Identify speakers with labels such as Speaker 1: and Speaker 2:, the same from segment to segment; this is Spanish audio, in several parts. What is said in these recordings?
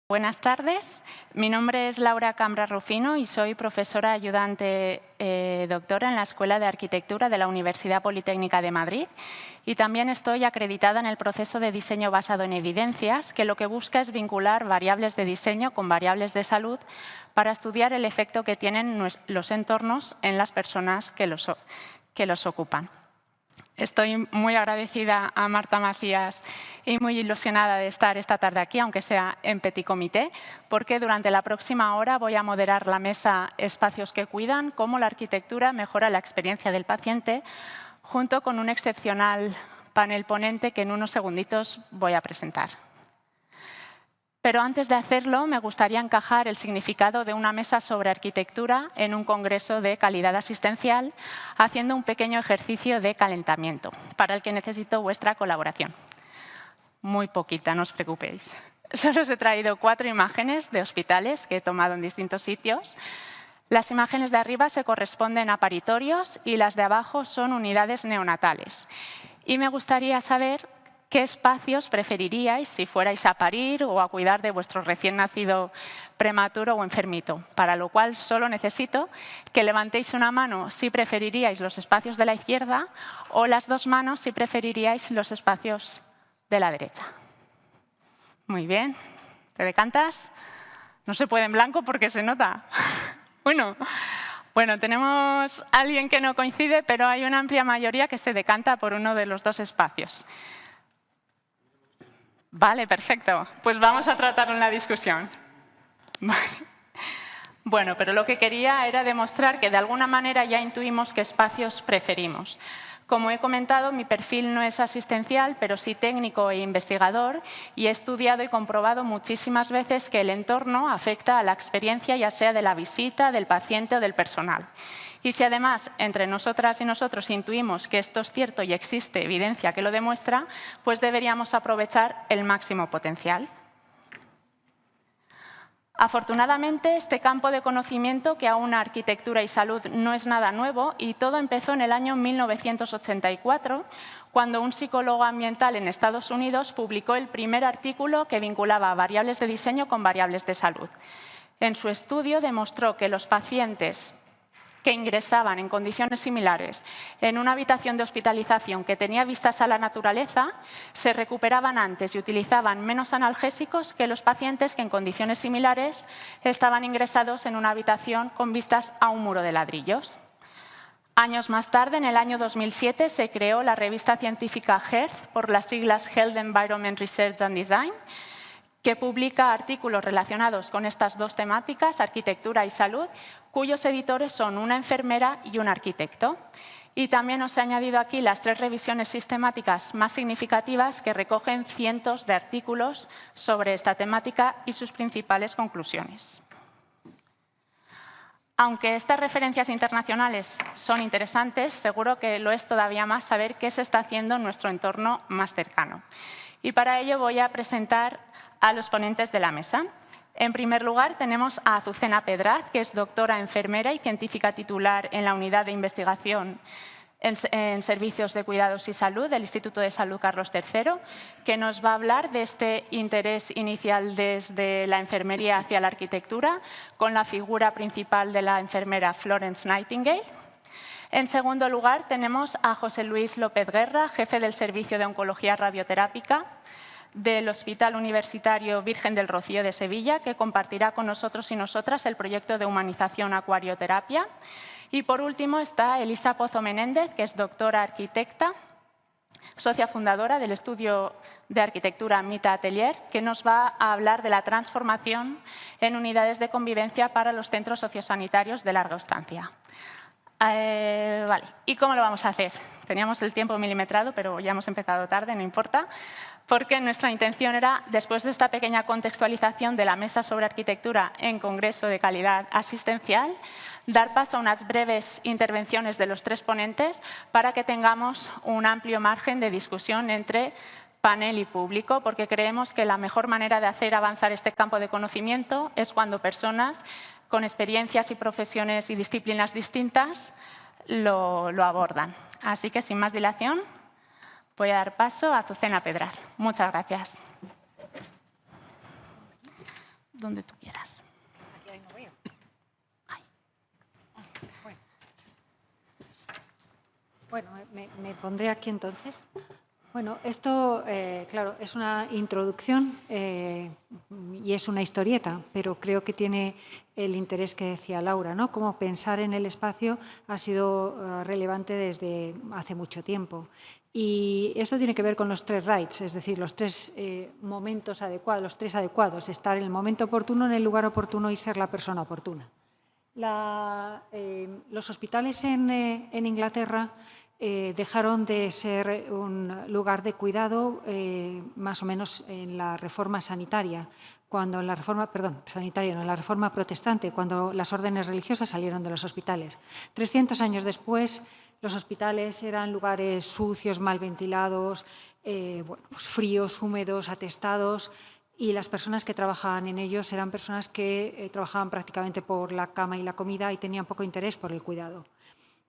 Speaker 1: Buenas tardes, mi nombre es Laura Cambra Rufino y soy profesora ayudante doctora en la Escuela de Arquitectura de la Universidad Politécnica de Madrid y también estoy acreditada en el proceso de diseño basado en evidencias, que lo que busca es vincular variables de diseño con variables de salud para estudiar el efecto que tienen los entornos en las personas que los ocupan. Estoy muy agradecida a Marta Macías y muy ilusionada de estar esta tarde aquí, aunque sea en petit comité, porque durante la próxima hora voy a moderar la mesa Espacios que cuidan, cómo la arquitectura mejora la experiencia del paciente, junto con un excepcional panel ponente que en unos segunditos voy a presentar. Pero antes de hacerlo, me gustaría encajar el significado de una mesa sobre arquitectura en un congreso de calidad asistencial, haciendo un pequeño ejercicio de calentamiento, para el que necesito vuestra colaboración. Muy poquita, no os preocupéis. Solo os he traído 4 imágenes de hospitales que he tomado en distintos sitios. Las imágenes de arriba se corresponden a paritorios y las de abajo son unidades neonatales. Y me gustaría saber ¿qué espacios preferiríais si fuerais a parir o a cuidar de vuestro recién nacido prematuro o enfermito? Para lo cual solo necesito que levantéis una mano si preferiríais los espacios de la izquierda o las 2 manos si preferiríais los espacios de la derecha. Muy bien. ¿Te decantas? No se puede en blanco porque se nota. Bueno, tenemos a alguien que no coincide, pero hay una amplia mayoría que se decanta por uno de los 2 espacios. Vale, perfecto. Pues vamos a tratarlo en la discusión. Vale. Bueno, pero lo que quería era demostrar que de alguna manera ya intuimos qué espacios preferimos. Como he comentado, mi perfil no es asistencial, pero sí técnico e investigador, y he estudiado y comprobado muchísimas veces que el entorno afecta a la experiencia, ya sea de la visita, del paciente o del personal. Y si además entre nosotras y nosotros intuimos que esto es cierto y existe evidencia que lo demuestra, pues deberíamos aprovechar el máximo potencial. Afortunadamente, este campo de conocimiento, que aún arquitectura y salud no es nada nuevo, y todo empezó en el año 1984, cuando un psicólogo ambiental en Estados Unidos publicó el primer artículo que vinculaba variables de diseño con variables de salud. En su estudio demostró que los pacientes que ingresaban en condiciones similares en una habitación de hospitalización que tenía vistas a la naturaleza, se recuperaban antes y utilizaban menos analgésicos que los pacientes que en condiciones similares estaban ingresados en una habitación con vistas a un muro de ladrillos. Años más tarde, en el año 2007, se creó la revista científica Health, por las siglas Health Environment Research and Design, que publica artículos relacionados con estas 2 temáticas, arquitectura y salud, cuyos editores son una enfermera y un arquitecto. Y también os he añadido aquí las 3 revisiones sistemáticas más significativas que recogen cientos de artículos sobre esta temática y sus principales conclusiones. Aunque estas referencias internacionales son interesantes, seguro que lo es todavía más saber qué se está haciendo en nuestro entorno más cercano. Y para ello voy a presentar a los ponentes de la mesa. En primer lugar, tenemos a Azucena Pedraz, que es doctora enfermera y científica titular en la Unidad de Investigación en Servicios de Cuidados y Salud del Instituto de Salud Carlos III, que nos va a hablar de este interés inicial desde la enfermería hacia la arquitectura, con la figura principal de la enfermera Florence Nightingale. En segundo lugar, tenemos a José Luis López Guerra, jefe del Servicio de Oncología Radioterápica del Hospital Universitario Virgen del Rocío de Sevilla, que compartirá con nosotros y nosotras el proyecto de humanización acuarioterapia. Y por último está Elisa Pozo Menéndez, que es doctora arquitecta, socia fundadora del estudio de arquitectura Mita Atelier, que nos va a hablar de la transformación en unidades de convivencia para los centros sociosanitarios de larga estancia. Vale, ¿y cómo lo vamos a hacer? Teníamos el tiempo milimetrado, pero ya hemos empezado tarde, no importa, porque nuestra intención era, después de esta pequeña contextualización de la mesa sobre arquitectura en Congreso de Calidad Asistencial, dar paso a unas breves intervenciones de los 3 ponentes para que tengamos un amplio margen de discusión entre panel y público, porque creemos que la mejor manera de hacer avanzar este campo de conocimiento es cuando personas con experiencias y profesiones y disciplinas distintas lo abordan. Así que, sin más dilación, voy a dar paso a Azucena Pedraz. Muchas gracias. donde tú quieras.
Speaker 2: Aquí ahí no veo.
Speaker 1: Ahí.
Speaker 2: Bueno, me pondré aquí entonces. Bueno, esto, claro, es una introducción y es una historieta, pero creo que tiene el interés que decía Laura, ¿no? Cómo pensar en el espacio ha sido relevante desde hace mucho tiempo. Y esto tiene que ver con los 3 rights, es decir, los 3 momentos adecuados, los 3 adecuados, estar en el momento oportuno, en el lugar oportuno y ser la persona oportuna. Los hospitales en Inglaterra dejaron de ser un lugar de cuidado más o menos en la reforma sanitaria, cuando en la reforma, sanitaria, no, en la reforma protestante, cuando las órdenes religiosas salieron de los hospitales. 300 años después, los hospitales eran lugares sucios, mal ventilados, pues fríos, húmedos, atestados, y las personas que trabajaban en ellos eran personas que trabajaban prácticamente por la cama y la comida y tenían poco interés por el cuidado.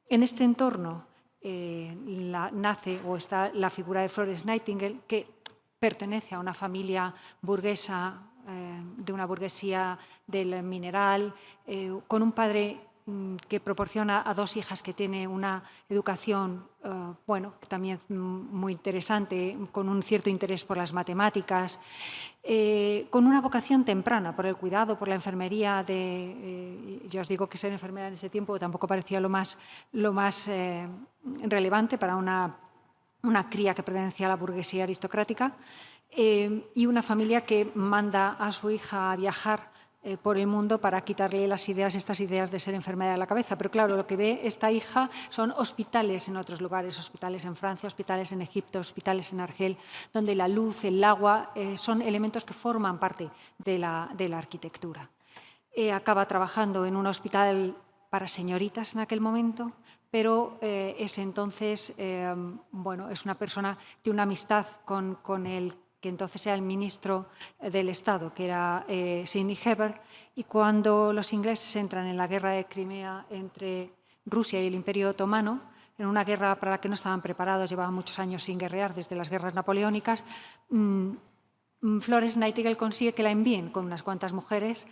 Speaker 2: En este entorno nace o está la figura de Florence Nightingale, que pertenece a una familia burguesa, de una burguesía del mineral, con un padre que proporciona a 2 hijas que tiene una educación, bueno, también muy interesante, con un cierto interés por las matemáticas, con una vocación temprana por el cuidado, por la enfermería. Ya os digo que ser enfermera en ese tiempo tampoco parecía lo más relevante para una cría que pertenecía a la burguesía aristocrática, y una familia que manda a su hija a viajar por el mundo para quitarle estas ideas de ser enfermera de la cabeza. Pero claro, lo que ve esta hija son hospitales en otros lugares, hospitales en Francia, hospitales en Egipto, hospitales en Argel, donde la luz, el agua son elementos que forman parte de la arquitectura. Acaba trabajando en un hospital para señoritas en aquel momento, pero es entonces, bueno, es una persona, tiene una amistad con el que entonces era el ministro del Estado, que era Sidney Herbert, y cuando los ingleses entran en la guerra de Crimea entre Rusia y el Imperio Otomano, en una guerra para la que no estaban preparados, llevaban muchos años sin guerrear desde las guerras napoleónicas, Florence Nightingale consigue que la envíen con unas cuantas mujeres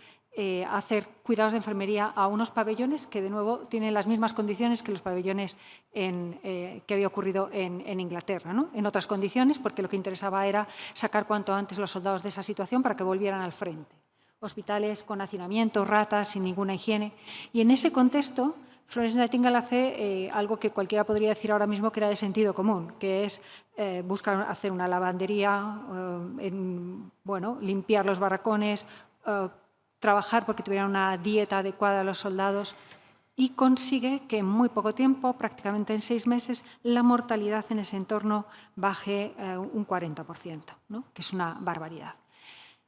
Speaker 2: a hacer cuidados de enfermería a unos pabellones que, de nuevo, tienen las mismas condiciones que los pabellones que había ocurrido en Inglaterra, ¿no? En otras condiciones, porque lo que interesaba era sacar cuanto antes a los soldados de esa situación para que volvieran al frente. Hospitales con hacinamiento, ratas, sin ninguna higiene. Y en ese contexto, Florence Nightingale hace algo que cualquiera podría decir ahora mismo que era de sentido común, que es buscar hacer una lavandería, bueno, limpiar los barracones, trabajar porque tuvieran una dieta adecuada a los soldados, y consigue que en muy poco tiempo, prácticamente en 6 meses, la mortalidad en ese entorno baje un 40%, ¿no? Que es una barbaridad.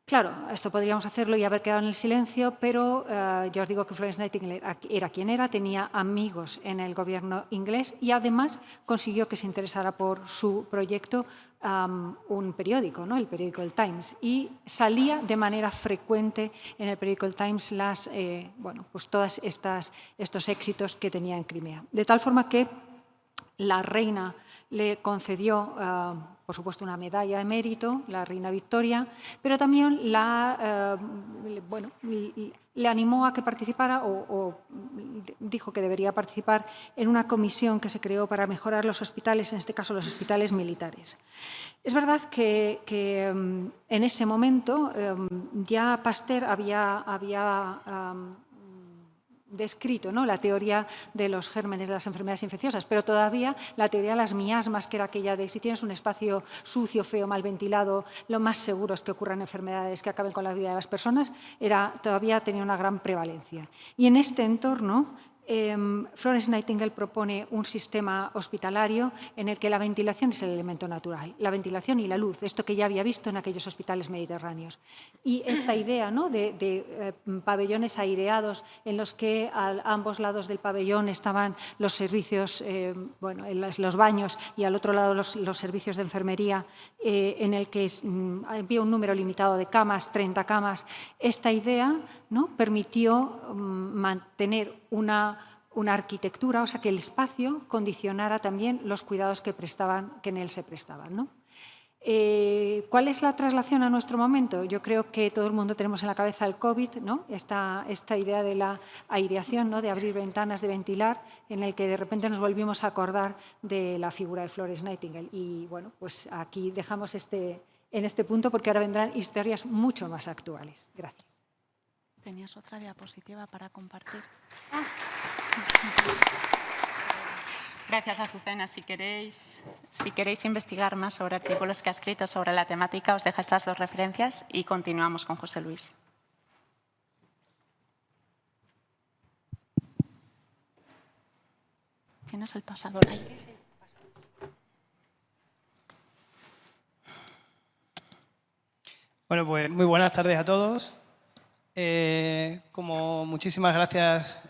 Speaker 2: Claro, esto podríamos hacerlo y haber quedado en el silencio, pero ya os digo que Florence Nightingale era quien era, tenía amigos en el gobierno inglés y además consiguió que se interesara por su proyecto un periódico, ¿no? El periódico El Times, y salía de manera frecuente en el periódico El Times bueno, pues todos estos éxitos que tenía en Crimea. De tal forma que la reina le concedió, por supuesto, una medalla de mérito, la reina Victoria, pero también bueno, le animó a que participara o dijo que debería participar en una comisión que se creó para mejorar los hospitales, en este caso los hospitales militares. Es verdad que en ese momento ya Pasteur había descrito, ¿no?, la teoría de los gérmenes de las enfermedades infecciosas, pero todavía la teoría de las miasmas, que era aquella de si tienes un espacio sucio, feo, mal ventilado, lo más seguro es que ocurran enfermedades que acaben con la vida de las personas, todavía tenía una gran prevalencia. Y en este entorno, Florence Nightingale propone un sistema hospitalario en el que la ventilación es el elemento natural, la ventilación y la luz, esto que ya había visto en aquellos hospitales mediterráneos. Y esta idea, ¿no?, de pabellones aireados en los que a ambos lados del pabellón estaban los servicios, bueno, los baños, y al otro lado los servicios de enfermería, en el que había un número limitado de camas, 30 camas. Esta idea, ¿no?, permitió mantener una arquitectura, o sea, que el espacio condicionara también los cuidados que en él se prestaban, ¿no? ¿Cuál es la traslación a nuestro momento? Yo creo que todo el mundo tenemos en la cabeza el COVID, ¿no? Esta idea de la aireación, ¿no? De abrir ventanas, de ventilar, en el que de repente nos volvimos a acordar de la figura de Florence Nightingale. Y bueno, pues aquí dejamos en este punto porque ahora vendrán historias mucho más actuales. Gracias.
Speaker 1: ¿Tenías otra diapositiva para compartir? Gracias, Azucena. Si queréis investigar más sobre artículos que ha escrito sobre la temática, os dejo estas 2 referencias y continuamos con José Luis. ¿Tienes el pasador ahí?
Speaker 3: Bueno, pues muy buenas tardes a todos. Como muchísimas gracias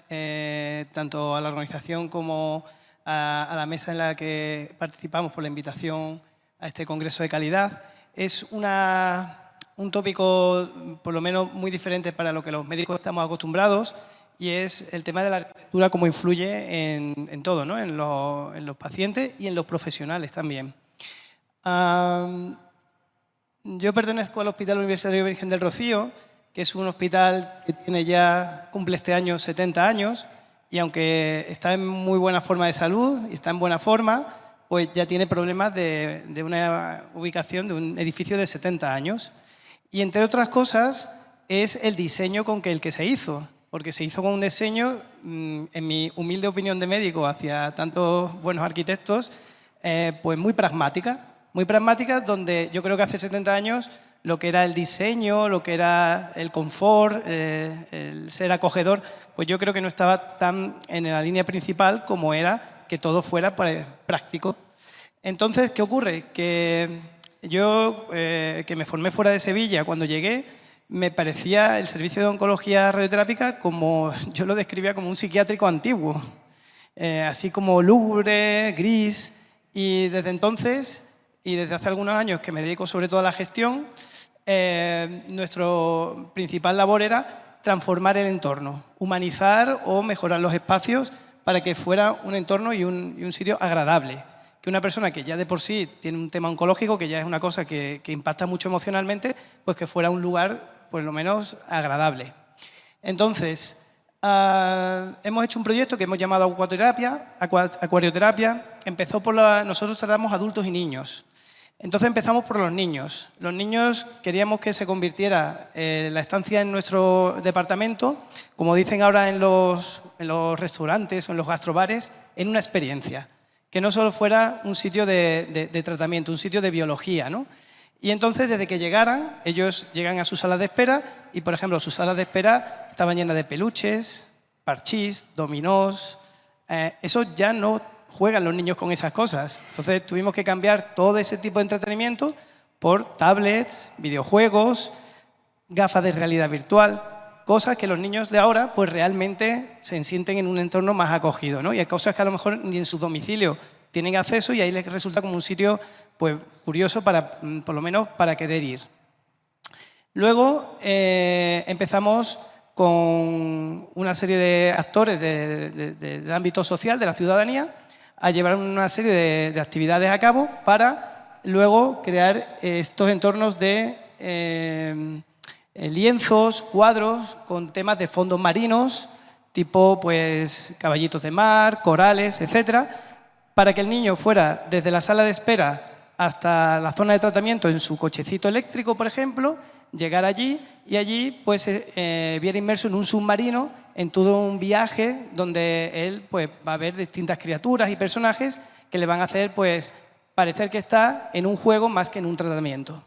Speaker 3: tanto a la organización como a la mesa en la que participamos por la invitación a este congreso de calidad. Es un tópico, por lo menos, muy diferente para lo que los médicos estamos acostumbrados, y es el tema de la arquitectura, cómo influye en todo, ¿no? En los pacientes y en los profesionales también. Yo pertenezco al Hospital Universitario Virgen del Rocío, que es un hospital que cumple este año 70 años, y aunque está en muy buena forma de salud y está en buena forma, pues ya tiene problemas de una ubicación de un edificio de 70 años. Y entre otras cosas es el diseño con el que se hizo, porque se hizo con un diseño, en mi humilde opinión de médico hacia tantos buenos arquitectos, pues muy pragmática, donde yo creo que hace 70 años lo que era el diseño, lo que era el confort, el ser acogedor, pues yo creo que no estaba tan en la línea principal como era que todo fuera práctico. Entonces, ¿qué ocurre? Que yo, que me formé fuera de Sevilla, cuando llegué, me parecía el servicio de oncología radioterápica, como yo lo describía, como un psiquiátrico antiguo, así como lúgubre, gris, y desde entonces, y desde hace algunos años que me dedico sobre todo a la gestión, nuestra principal labor era transformar el entorno, humanizar o mejorar los espacios para que fuera un entorno y un sitio agradable. Que una persona que ya de por sí tiene un tema oncológico, que ya es una cosa que impacta mucho emocionalmente, pues que fuera un lugar por lo menos agradable. Entonces, hemos hecho un proyecto que hemos llamado acuarioterapia. Empezó nosotros tratamos adultos y niños. Entonces empezamos por los niños. Los niños queríamos que se convirtiera la estancia en nuestro departamento, como dicen ahora en los restaurantes o en los gastrobares, en una experiencia. Que no solo fuera un sitio de tratamiento, un sitio de biología, ¿no? Y entonces, desde que llegaran, ellos llegan a sus salas de espera y, por ejemplo, sus salas de espera estaban llenas de peluches, parchís, dominós. Eso ya no juegan los niños con esas cosas. Entonces tuvimos que cambiar todo ese tipo de entretenimiento por tablets, videojuegos, gafas de realidad virtual, cosas que los niños de ahora pues realmente se sienten en un entorno más acogido, ¿no? Y hay cosas que a lo mejor ni en su domicilio tienen acceso y ahí les resulta como un sitio pues curioso para, por lo menos, para querer ir. Luego empezamos con una serie de actores del ámbito social, de la ciudadanía, a llevar una serie de actividades a cabo para luego crear estos entornos de lienzos, cuadros con temas de fondos marinos, tipo pues caballitos de mar, corales, etcétera, para que el niño fuera desde la sala de espera hasta la zona de tratamiento en su cochecito eléctrico, por ejemplo, llegar allí y allí pues viera inmerso en un submarino en todo un viaje donde él pues va a ver distintas criaturas y personajes que le van a hacer pues parecer que está en un juego más que en un tratamiento.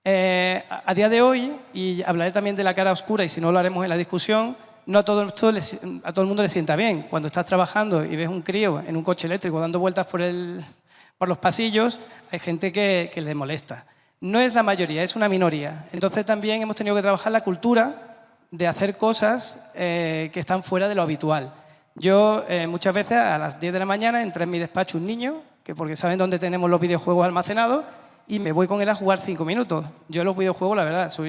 Speaker 3: A día de hoy, y hablaré también de la cara oscura y si no lo haremos en la discusión, no a todo el mundo le sienta bien. Cuando estás trabajando y ves un crío en un coche eléctrico dando vueltas por los pasillos, hay gente que le molesta. No es la mayoría, es una minoría. Entonces también hemos tenido que trabajar la cultura de hacer cosas que están fuera de lo habitual. Yo muchas veces a las 10 de la mañana entra en mi despacho un niño, porque saben dónde tenemos los videojuegos almacenados, y me voy con él a jugar 5 minutos. Yo los videojuegos, la verdad, no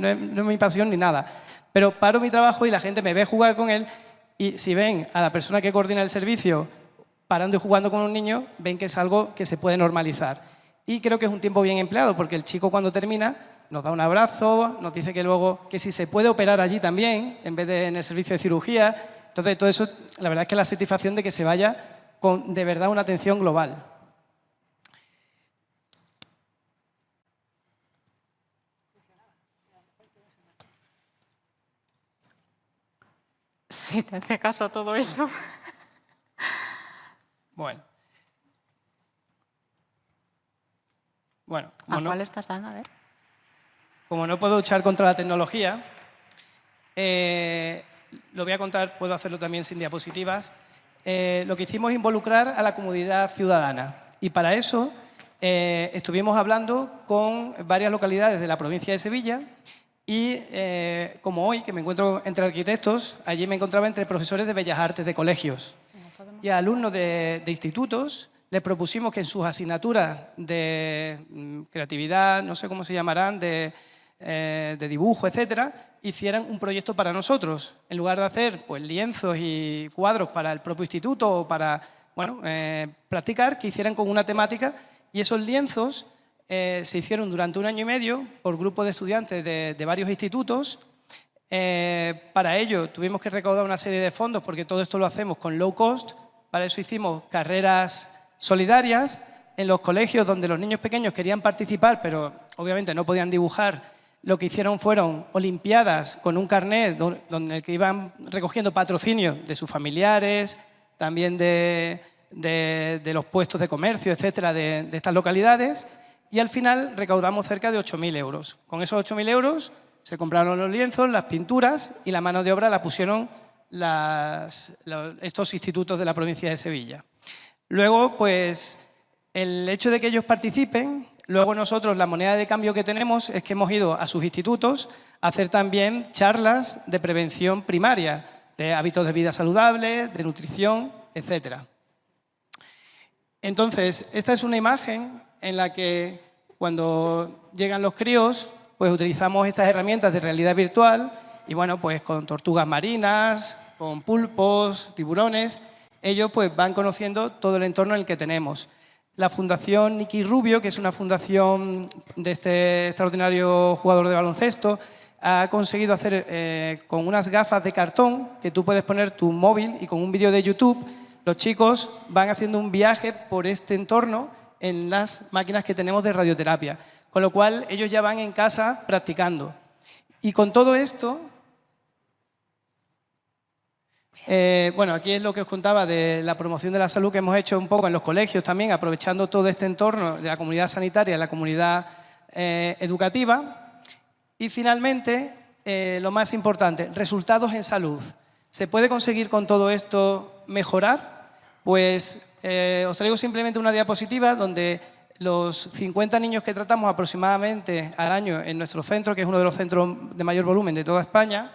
Speaker 3: es mi pasión ni nada. Pero paro mi trabajo y la gente me ve jugar con él y si ven a la persona que coordina el servicio parando y jugando con un niño, ven que es algo que se puede normalizar. Y creo que es un tiempo bien empleado, porque el chico cuando termina nos da un abrazo, nos dice que luego que si se puede operar allí también, en vez de en el servicio de cirugía. Entonces, todo eso, la verdad es que la satisfacción de que se vaya con de verdad una atención global.
Speaker 1: Sí, te hace caso a todo eso.
Speaker 3: Bueno,
Speaker 1: ¿A cuál estás dando? A ver.
Speaker 3: Como no puedo luchar contra la tecnología, lo voy a contar, puedo hacerlo también sin diapositivas. Lo que hicimos es involucrar a la comunidad ciudadana y para eso estuvimos hablando con varias localidades de la provincia de Sevilla y como hoy, que me encuentro entre arquitectos, allí me encontraba entre profesores de Bellas Artes de colegios y a alumnos de institutos. Les propusimos que en sus asignaturas de creatividad, no sé cómo se llamarán, de dibujo, etcétera, hicieran un proyecto para nosotros. En lugar de hacer pues, lienzos y cuadros para el propio instituto o para practicar, que hicieran con una temática. Y esos lienzos se hicieron durante 1 año y medio por grupos de estudiantes de varios institutos. Para ello tuvimos que recaudar una serie de fondos porque todo esto lo hacemos con low cost. Para eso hicimos carreras solidarias en los colegios donde los niños pequeños querían participar, pero obviamente no podían dibujar. Lo que hicieron fueron olimpiadas con un carnet donde el que iban recogiendo patrocinios de sus familiares, también de los puestos de comercio, etcétera, de estas localidades, y al final recaudamos cerca de 8.000 euros. Con esos 8.000 euros se compraron los lienzos, las pinturas y la mano de obra la pusieron estos institutos de la provincia de Sevilla. Luego, pues, el hecho de que ellos participen, luego nosotros la moneda de cambio que tenemos es que hemos ido a sus institutos a hacer también charlas de prevención primaria, de hábitos de vida saludables, de nutrición, etcétera. Entonces, esta es una imagen en la que cuando llegan los críos, pues utilizamos estas herramientas de realidad virtual y bueno, pues con tortugas marinas, con pulpos, tiburones, ellos pues van conociendo todo el entorno en el que tenemos. La Fundación Nicky Rubio, que es una fundación de este extraordinario jugador de baloncesto, ha conseguido hacer con unas gafas de cartón que tú puedes poner tu móvil y con un vídeo de YouTube, los chicos van haciendo un viaje por este entorno en las máquinas que tenemos de radioterapia, con lo cual ellos ya van en casa practicando. Y con todo esto, bueno, aquí es lo que os contaba de la promoción de la salud que hemos hecho un poco en los colegios también, aprovechando todo este entorno de la comunidad sanitaria y la comunidad educativa. Y finalmente, lo más importante, resultados en salud. ¿Se puede conseguir con todo esto mejorar? Pues os traigo simplemente una diapositiva donde los 50 niños que tratamos aproximadamente al año en nuestro centro, que es uno de los centros de mayor volumen de toda España,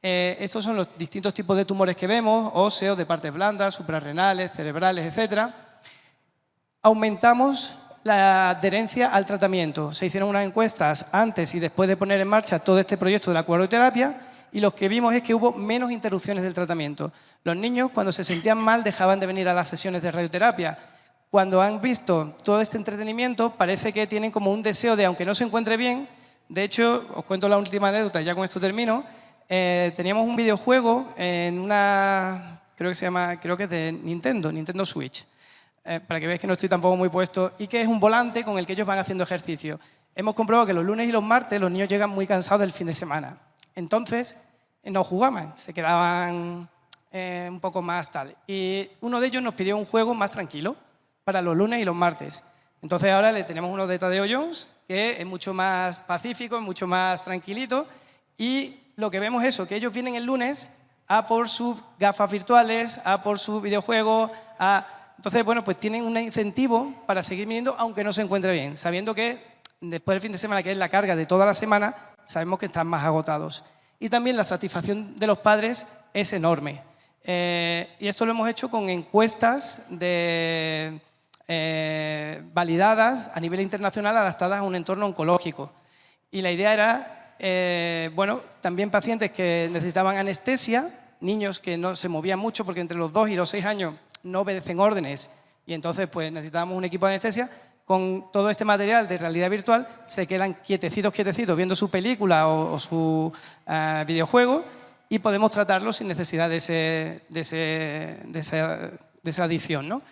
Speaker 3: estos son los distintos tipos de tumores que vemos, óseos, de partes blandas, suprarrenales, cerebrales, etc. Aumentamos la adherencia al tratamiento. Se hicieron unas encuestas antes y después de poner en marcha todo este proyecto de la cuadroterapia y lo que vimos es que hubo menos interrupciones del tratamiento. Los niños, cuando se sentían mal, dejaban de venir a las sesiones de radioterapia. Cuando han visto todo este entretenimiento, parece que tienen como un deseo de, aunque no se encuentre bien, de hecho, os cuento la última anécdota, ya con esto termino. Teníamos un videojuego en una, creo que es de Nintendo Switch, para que veáis que no estoy tampoco muy puesto, y que es un volante con el que ellos van haciendo ejercicio. Hemos comprobado que los lunes y los martes los niños llegan muy cansados del fin de semana. Entonces, no jugaban, se quedaban un poco más tal. Y uno de ellos nos pidió un juego más tranquilo para los lunes y los martes. Entonces ahora le tenemos uno de Tadeo Jones, que es mucho más pacífico, es mucho más tranquilito, y lo que vemos es eso, que ellos vienen el lunes a por sus gafas virtuales, a por su videojuego, entonces, bueno, pues tienen un incentivo para seguir viniendo aunque no se encuentre bien, sabiendo que después del fin de semana, que es la carga de toda la semana, sabemos que están más agotados. Y también la satisfacción de los padres es enorme. Y esto lo hemos hecho con encuestas validadas a nivel internacional, adaptadas a un entorno oncológico. Y la idea era, bueno, también pacientes que necesitaban anestesia, niños que no se movían mucho, porque entre los 2 y los 6 años no obedecen órdenes y entonces pues necesitamos un equipo de anestesia. Con todo este material de realidad virtual se quedan quietecitos viendo su película o su videojuego y podemos tratarlos sin necesidad de esa adicción, ¿no?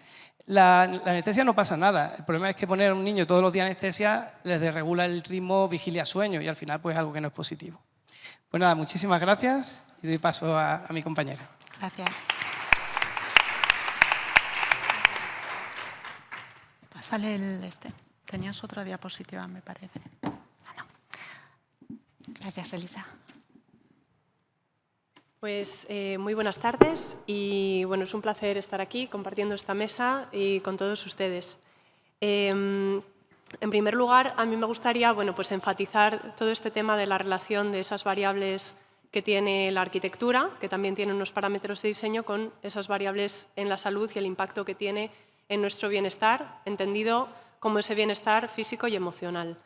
Speaker 3: La anestesia no pasa nada. El problema es que poner a un niño todos los días anestesia les desregula el ritmo vigilia-sueño y al final pues es algo que no es positivo. Pues nada, muchísimas gracias y doy paso a mi compañera.
Speaker 1: Gracias. Pásale el este. Tenías otra diapositiva, me parece. No. Gracias, Elisa.
Speaker 4: Pues muy buenas tardes y bueno, es un placer estar aquí compartiendo esta mesa y con todos ustedes. En primer lugar, a mí me gustaría pues enfatizar todo este tema de la relación de esas variables que tiene la arquitectura, que también tiene unos parámetros de diseño, con esas variables en la salud y el impacto que tiene en nuestro bienestar, entendido como ese bienestar físico y emocional.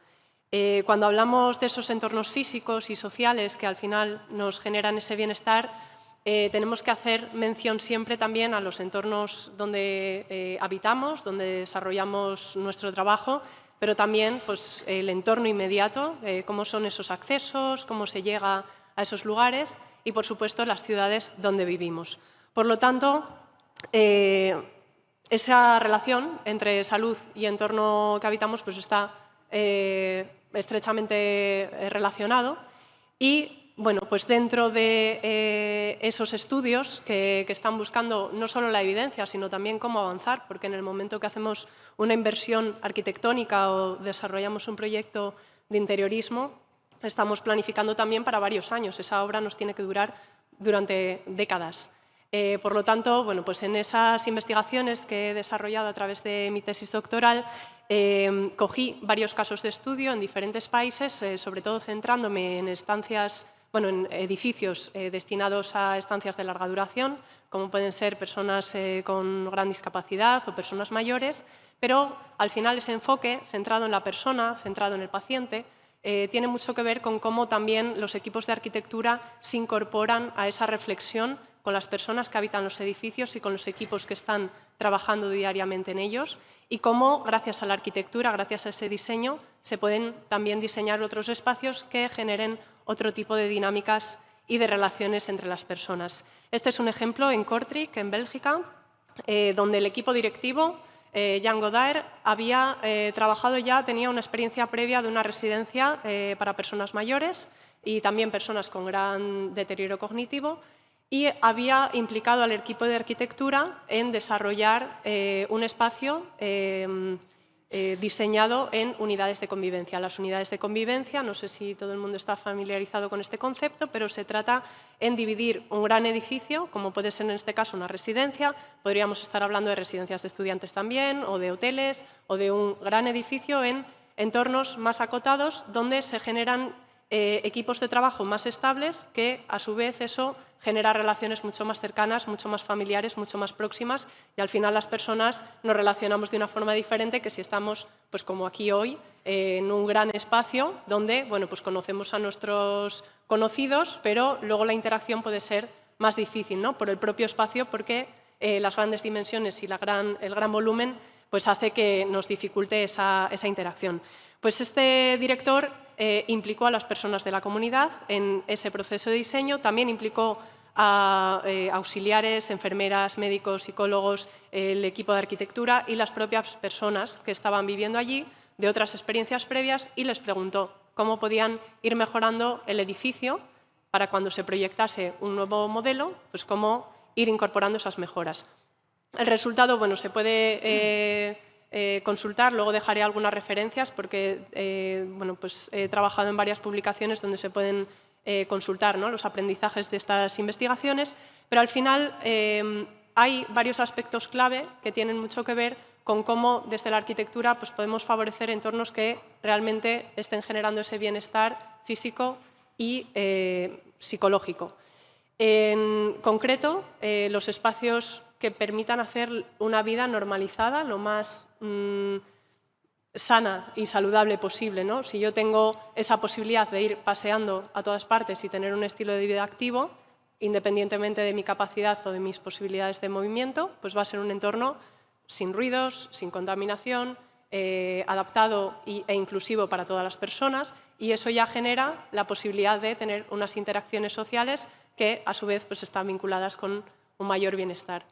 Speaker 4: Cuando hablamos de esos entornos físicos y sociales que al final nos generan ese bienestar, tenemos que hacer mención siempre también a los entornos donde habitamos, donde desarrollamos nuestro trabajo, pero también pues, el entorno inmediato, cómo son esos accesos, cómo se llega a esos lugares y, por supuesto, las ciudades donde vivimos. Por lo tanto, esa relación entre salud y entorno que habitamos pues, está estrechamente relacionado y bueno, pues dentro de esos estudios que están buscando no solo la evidencia, sino también cómo avanzar, porque en el momento que hacemos una inversión arquitectónica o desarrollamos un proyecto de interiorismo, estamos planificando también para varios años. Esa obra nos tiene que durar durante décadas. Por lo tanto, bueno, pues en esas investigaciones que he desarrollado a través de mi tesis doctoral, cogí varios casos de estudio en diferentes países, sobre todo centrándome en estancias, en edificios destinados a estancias de larga duración, como pueden ser personas con gran discapacidad o personas mayores, pero al final ese enfoque centrado en la persona, centrado en el paciente, tiene mucho que ver con cómo también los equipos de arquitectura se incorporan a esa reflexión con las personas que habitan los edificios y con los equipos que están trabajando diariamente en ellos y cómo, gracias a la arquitectura, gracias a ese diseño, se pueden también diseñar otros espacios que generen otro tipo de dinámicas y de relaciones entre las personas. Este es un ejemplo en Kortrijk, en Bélgica, donde el equipo directivo, Jean Godard, había trabajado ya, tenía una experiencia previa de una residencia para personas mayores y también personas con gran deterioro cognitivo, y había implicado al equipo de arquitectura en desarrollar un espacio diseñado en unidades de convivencia. Las unidades de convivencia, no sé si todo el mundo está familiarizado con este concepto, pero se trata en dividir un gran edificio, como puede ser en este caso una residencia, podríamos estar hablando de residencias de estudiantes también, o de hoteles, o de un gran edificio en entornos más acotados, donde se generan equipos de trabajo más estables que, a su vez, eso genera relaciones mucho más cercanas, mucho más familiares, mucho más próximas y, al final, las personas nos relacionamos de una forma diferente que si estamos, pues como aquí hoy, en un gran espacio donde pues conocemos a nuestros conocidos, pero luego la interacción puede ser más difícil, ¿no? Por el propio espacio, porque las grandes dimensiones y el gran volumen pues hace que nos dificulte esa interacción. Pues este director implicó a las personas de la comunidad en ese proceso de diseño, también implicó a auxiliares, enfermeras, médicos, psicólogos, el equipo de arquitectura y las propias personas que estaban viviendo allí de otras experiencias previas y les preguntó cómo podían ir mejorando el edificio para cuando se proyectase un nuevo modelo, pues cómo ir incorporando esas mejoras. El resultado, se puede consultar, luego dejaré algunas referencias porque he trabajado en varias publicaciones donde se pueden consultar, ¿no?, los aprendizajes de estas investigaciones, pero al final hay varios aspectos clave que tienen mucho que ver con cómo desde la arquitectura pues, podemos favorecer entornos que realmente estén generando ese bienestar físico y psicológico. En concreto, los espacios que permitan hacer una vida normalizada, lo más sana y saludable posible, ¿no? Si yo tengo esa posibilidad de ir paseando a todas partes y tener un estilo de vida activo, independientemente de mi capacidad o de mis posibilidades de movimiento, pues va a ser un entorno sin ruidos, sin contaminación, adaptado e inclusivo para todas las personas, y eso ya genera la posibilidad de tener unas interacciones sociales que a su vez pues, están vinculadas con un mayor bienestar.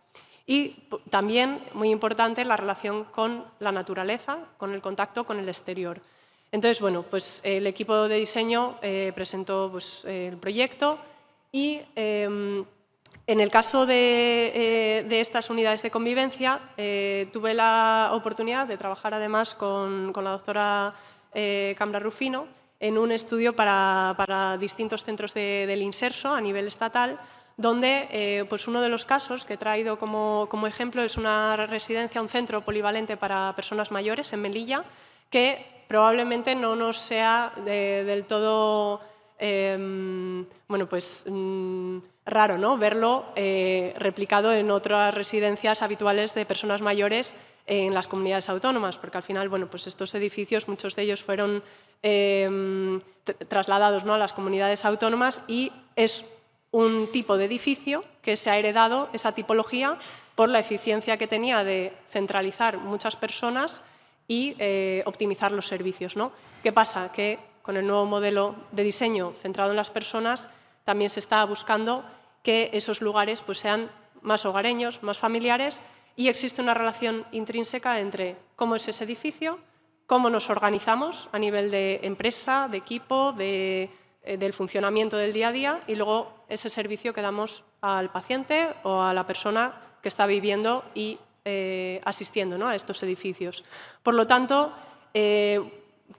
Speaker 4: Y también, muy importante, la relación con la naturaleza, con el contacto con el exterior. Entonces, bueno, pues el equipo de diseño presentó pues, el proyecto y en el caso de estas unidades de convivencia tuve la oportunidad de trabajar además con la doctora Cambra Rufino en un estudio para distintos centros del Inserso a nivel estatal, donde pues uno de los casos que he traído como ejemplo es una residencia, un centro polivalente para personas mayores en Melilla, que probablemente no nos sea del todo bueno, pues, raro, ¿no? Verlo replicado en otras residencias habituales de personas mayores en las comunidades autónomas, porque al final, bueno, pues estos edificios, muchos de ellos fueron trasladados, ¿no?, a las comunidades autónomas, y es un tipo de edificio que se ha heredado esa tipología por la eficiencia que tenía de centralizar muchas personas y optimizar los servicios, ¿no? ¿Qué pasa? Que con el nuevo modelo de diseño centrado en las personas también se está buscando que esos lugares pues, sean más hogareños, más familiares, y existe una relación intrínseca entre cómo es ese edificio, cómo nos organizamos a nivel de empresa, de equipo, del funcionamiento del día a día, y luego ese servicio que damos al paciente o a la persona que está viviendo y asistiendo, ¿no?, a estos edificios. Por lo tanto,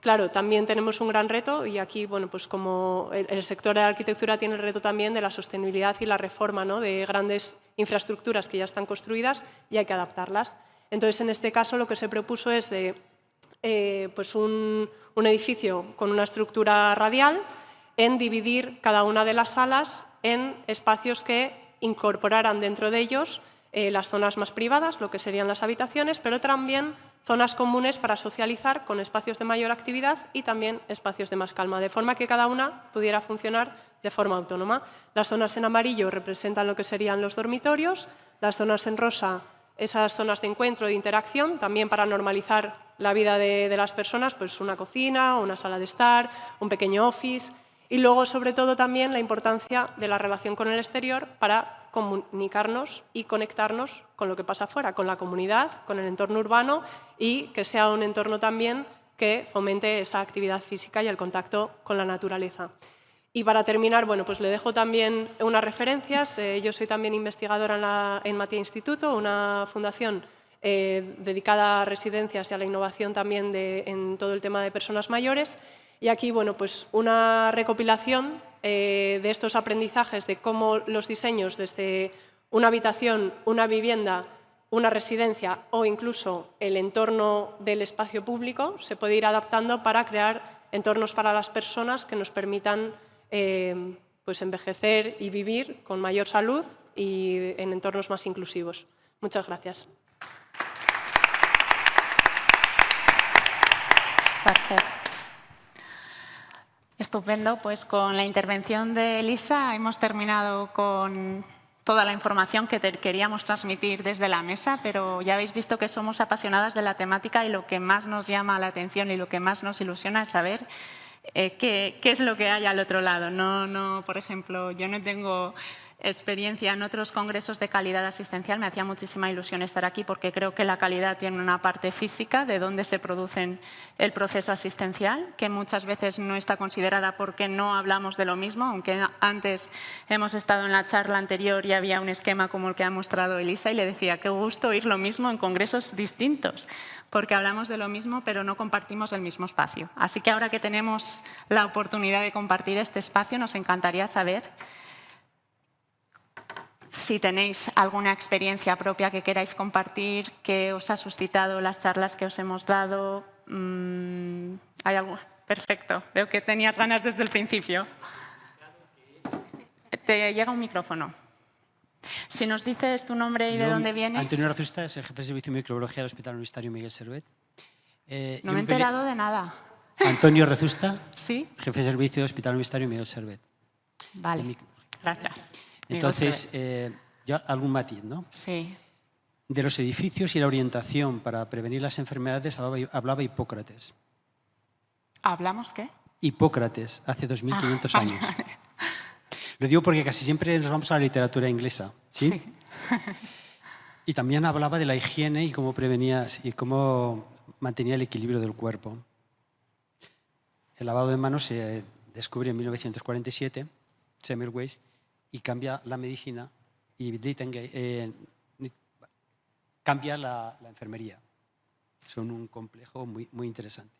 Speaker 4: claro, también tenemos un gran reto, y aquí, bueno, pues como el sector de la arquitectura tiene el reto también de la sostenibilidad y la reforma, ¿no?, de grandes infraestructuras que ya están construidas y hay que adaptarlas. Entonces, en este caso, lo que se propuso es de pues un edificio con una estructura radial, en dividir cada una de las salas en espacios que incorporaran dentro de ellos las zonas más privadas, lo que serían las habitaciones, pero también zonas comunes para socializar con espacios de mayor actividad y también espacios de más calma, de forma que cada una pudiera funcionar de forma autónoma. Las zonas en amarillo representan lo que serían los dormitorios, las zonas en rosa, esas zonas de encuentro, de interacción, también para normalizar la vida de las personas, pues una cocina, una sala de estar, un pequeño office, y luego, sobre todo, también la importancia de la relación con el exterior para comunicarnos y conectarnos con lo que pasa afuera, con la comunidad, con el entorno urbano, y que sea un entorno también que fomente esa actividad física y el contacto con la naturaleza. Y para terminar, bueno, pues le dejo también unas referencias. Yo soy también investigadora en Matia Instituto, una fundación dedicada a residencias y a la innovación también en todo el tema de personas mayores. Y aquí, bueno, pues una recopilación de estos aprendizajes de cómo los diseños desde una habitación, una vivienda, una residencia o incluso el entorno del espacio público se puede ir adaptando para crear entornos para las personas que nos permitan pues envejecer y vivir con mayor salud y en entornos más inclusivos. Muchas gracias.
Speaker 1: Perfecto. Estupendo, pues con la intervención de Elisa hemos terminado con toda la información que queríamos transmitir desde la mesa, pero ya habéis visto que somos apasionadas de la temática y lo que más nos llama la atención y lo que más nos ilusiona es saber qué es lo que hay al otro lado. No, por ejemplo, yo no tengo experiencia en otros congresos de calidad asistencial. Me hacía muchísima ilusión estar aquí porque creo que la calidad tiene una parte física de dónde se produce el proceso asistencial, que muchas veces no está considerada porque no hablamos de lo mismo, aunque antes hemos estado en la charla anterior y había un esquema como el que ha mostrado Elisa y le decía qué gusto oír lo mismo en congresos distintos, porque hablamos de lo mismo pero no compartimos el mismo espacio. Así que ahora que tenemos la oportunidad de compartir este espacio, nos encantaría saber si tenéis alguna experiencia propia que queráis compartir, qué os ha suscitado las charlas que os hemos dado. ¿Hay algo? Perfecto. Veo que tenías ganas desde el principio. Te llega un micrófono. Si nos dices tu nombre y de dónde vienes.
Speaker 5: Antonio Rezusta, soy jefe de servicio de microbiología del Hospital Universitario Miguel Servet.
Speaker 1: No me he enterado de nada.
Speaker 5: Antonio Rezusta,
Speaker 1: ¿Sí?
Speaker 5: jefe de servicio del Hospital Universitario Miguel Servet.
Speaker 1: Vale, gracias.
Speaker 5: Entonces, ya algún matiz, ¿no?
Speaker 1: Sí.
Speaker 5: De los edificios y la orientación para prevenir las enfermedades hablaba Hipócrates.
Speaker 1: ¿Hablamos qué?
Speaker 5: Hipócrates, hace 2500 años. Lo digo porque casi siempre nos vamos a la literatura inglesa, ¿sí?
Speaker 1: Sí.
Speaker 5: Y también hablaba de la higiene y cómo prevenía y cómo mantenía el equilibrio del cuerpo. El lavado de manos se descubre en 1947, Semmelweis, y cambia la medicina y cambia la enfermería. Son un complejo muy interesante.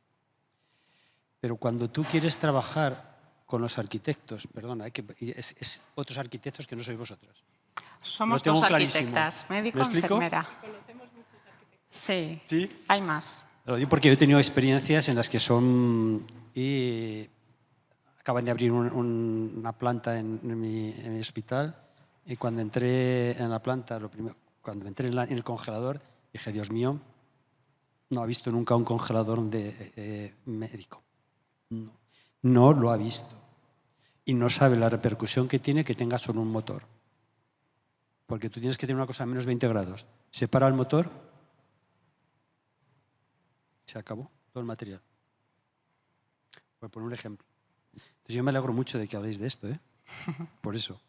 Speaker 5: Pero cuando tú quieres trabajar con los arquitectos, perdona, es otros arquitectos que no sois vosotros.
Speaker 1: Somos
Speaker 5: Lo tengo
Speaker 1: dos
Speaker 5: clarísimo.
Speaker 1: arquitectas, médico,
Speaker 5: ¿Me explico?
Speaker 1: enfermera. Sí.
Speaker 5: ¿Sí?
Speaker 1: Hay más.
Speaker 5: Lo digo porque yo he tenido experiencias en las que son... acaban de abrir una planta en mi hospital y cuando entré en la planta, cuando entré en el congelador, dije, Dios mío, no ha visto nunca un congelador de médico. No lo ha visto. Y no sabe la repercusión que tiene que tenga solo un motor. Porque tú tienes que tener una cosa a menos 20 grados. Se para el motor, se acabó todo el material. Por poner un ejemplo. Entonces yo me alegro mucho de que habléis de esto, ¿eh? Por eso.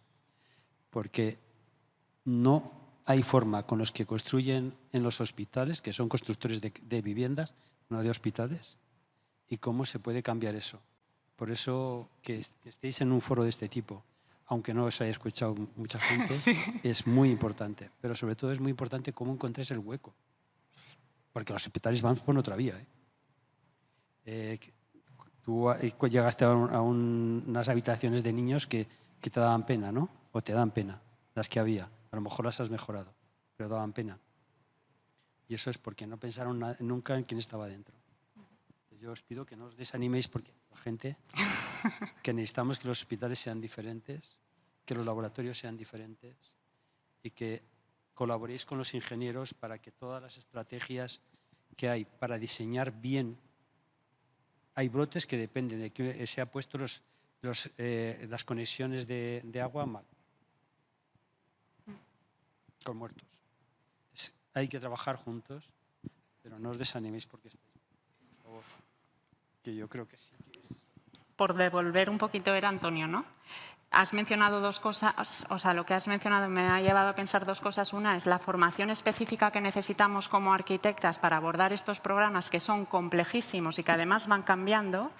Speaker 5: Porque no hay forma con los que construyen en los hospitales, que son constructores de viviendas, no de hospitales, y cómo se puede cambiar eso. Por eso que estéis en un foro de este tipo, aunque no os haya escuchado mucha gente, sí, es muy importante. Pero sobre todo es muy importante cómo encontréis el hueco. Porque los hospitales van por otra vía, ¿eh? Tú llegaste a unas habitaciones de niños que te daban pena, ¿no? O te dan pena, las que había. A lo mejor las has mejorado, pero daban pena. Y eso es porque no pensaron nunca en quién estaba dentro. Yo os pido que no os desaniméis porque la gente, que necesitamos que los hospitales sean diferentes, que los laboratorios sean diferentes y que colaboréis con los ingenieros para que todas las estrategias que hay para diseñar bien. Hay brotes que dependen de que se han puesto las conexiones de agua mal, con muertos. Entonces, hay que trabajar juntos, pero no os desaniméis porque estáis. Por favor, que yo creo que sí.
Speaker 1: Por devolver un poquito era Antonio, ¿no? Has mencionado dos cosas, o sea, lo que has mencionado me ha llevado a pensar dos cosas. Una es la formación específica que necesitamos como arquitectas para abordar estos programas que son complejísimos y que además van cambiando,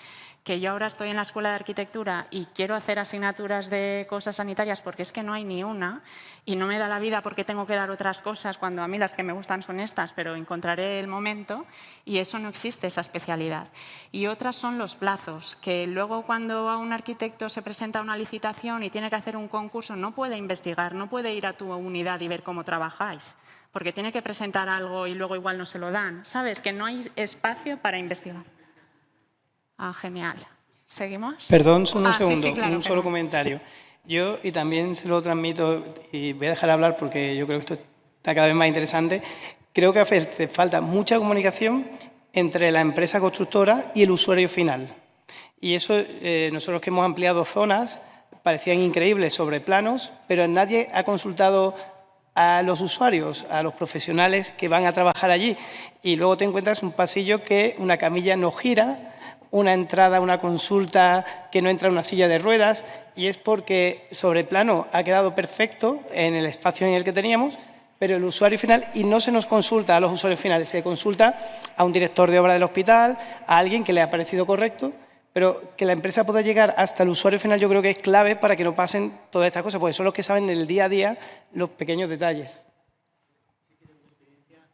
Speaker 1: que yo ahora estoy en la Escuela de Arquitectura y quiero hacer asignaturas de cosas sanitarias porque es que no hay ni una y no me da la vida porque tengo que dar otras cosas cuando a mí las que me gustan son estas, pero encontraré el momento y eso no existe, esa especialidad. Y otras son los plazos, que luego cuando a un arquitecto se presenta una licitación y tiene que hacer un concurso, no puede investigar, no puede ir a tu unidad y ver cómo trabajáis, porque tiene que presentar algo y luego igual no se lo dan. ¿Sabes? Que no hay espacio para investigar. Ah, genial. ¿Seguimos?
Speaker 3: Perdón, solo un segundo,
Speaker 1: sí, claro,
Speaker 3: un solo comentario. Yo, y también se lo transmito, y voy a dejar hablar porque yo creo que esto está cada vez más interesante, creo que hace falta mucha comunicación entre la empresa constructora y el usuario final. Y eso, nosotros que hemos ampliado zonas, parecían increíbles sobre planos, pero nadie ha consultado a los usuarios, a los profesionales que van a trabajar allí. Y luego te encuentras un pasillo que una camilla no gira, una entrada, una consulta que no entra una silla de ruedas, y es porque sobre plano ha quedado perfecto en el espacio en el que teníamos, pero el usuario final, y no se nos consulta a los usuarios finales, se consulta a un director de obra del hospital, a alguien que le ha parecido correcto, pero que la empresa pueda llegar hasta el usuario final yo creo que es clave para que no pasen todas estas cosas, porque son los que saben del día a día los pequeños detalles.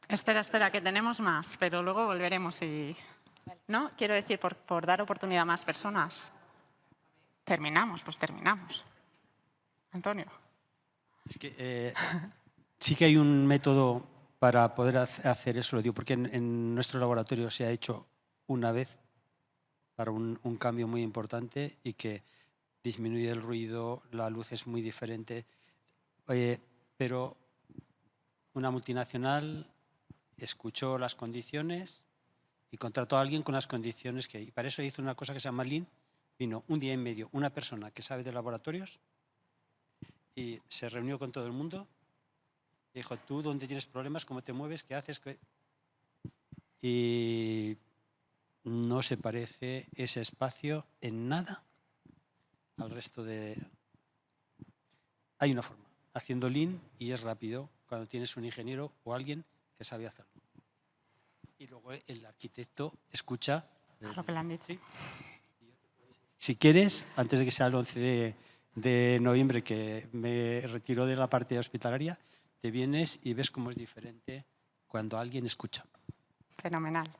Speaker 1: Espera, que tenemos más, pero luego volveremos y... ¿No? Quiero decir, por dar oportunidad a más personas. Terminamos, pues terminamos. Antonio.
Speaker 5: Es que sí que hay un método para poder hacer eso, lo digo, porque en nuestro laboratorio se ha hecho una vez para un cambio muy importante y que disminuye el ruido, la luz es muy diferente, pero una multinacional escuchó las condiciones y contrató a alguien con las condiciones que hay. Y para eso hizo una cosa que se llama Lean. Vino un día y medio una persona que sabe de laboratorios y se reunió con todo el mundo. Dijo, ¿tú dónde tienes problemas? ¿Cómo te mueves? ¿Qué haces? Y no se parece ese espacio en nada al resto de... Hay una forma, haciendo Lean, y es rápido cuando tienes un ingeniero o alguien que sabe hacerlo. Y luego el arquitecto escucha...
Speaker 1: Lo que le han dicho.
Speaker 5: ¿Sí? Si quieres, antes de que sea el 11 de noviembre, que me retiro de la parte hospitalaria, te vienes y ves cómo es diferente cuando alguien escucha.
Speaker 1: Fenomenal.